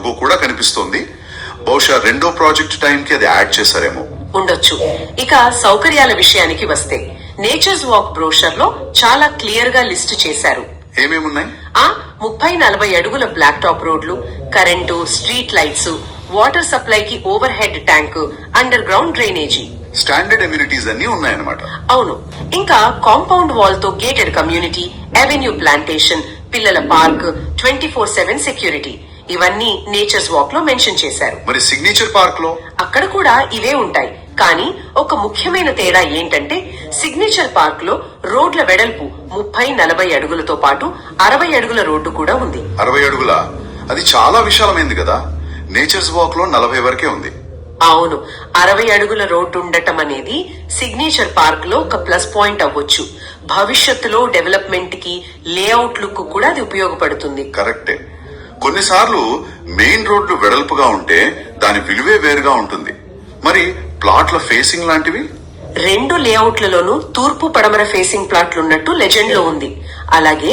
Logo కూడా కనిపిస్తోంది. బహుశా రెండో ప్రాజెక్ట్ టైంకి అది యాడ్ చేశారేమో. ఉండొచ్చు. ఇక సౌకర్యాల విషయానికి వస్తే నేచర్స్ వాక్ బ్రోషర్ లో చాలా క్లియర్ గా లిస్ట్ చేశారు. ఏమేమున్నాయి? 30-40 అడుగుల బ్లాక్ టాప్ రోడ్లు, కరెంటు, స్ట్రీట్ లైట్స్, వాటర్ సప్లైకి overhead tank, underground drainage, standard amenities అన్ని ఉన్నాయన్నమాట. అవును. ఇంకా కాంపౌండ్ వాల్ తో గేటెడ్ కమ్యూనిటీ, అవెన్యూ ప్లాంటేషన్, పిల్లల పార్క్, 24/7 సెక్యూరిటీ, ఇవన్నీ నేచర్స్ వాక్ లో మెన్షన్ చేశారు. మరి సిగ్నేచర్ పార్క్ లో? అక్కడ కూడా ఇవే ఉంటాయి. కానీ ఒక ముఖ్యమైన తేడా ఏంటంటే సిగ్నేచర్ పార్క్ లో రోడ్ల వెడల్పు 30-40 అడుగులతో పాటు 60 అడుగుల రోడ్డు కూడా ఉంది. 60 అడుగుల? అది చాలా విశాలమైంది కదా. నేచర్స్ వాక్ లో 40 వరకే ఉంది. అవును, 60 అడుగుల రోడ్డు ఉండటం అనేది సిగ్నేచర్ పార్క్ లో ఒక ప్లస్ పాయింట్ అవ్వచ్చు. భవిష్యత్తులో డెవలప్మెంట్ కి లేఅవుట్ లుక్ కూడా అది ఉపయోగపడుతుంది. కరెక్టే. కొన్నిసార్లు మెయిన్ రోడ్లు వెడల్పుగా ఉంటే దాని విలువే వేరుగా ఉంటుంది. మరి ప్లాట్ల ఫేసింగ్ లాంటివి? 2 లేఅవుట్లలోనూ తూర్పు పడమర ఫేసింగ్ ప్లాట్లున్నట్టు లెజెండ్ లో ఉంది. అలాగే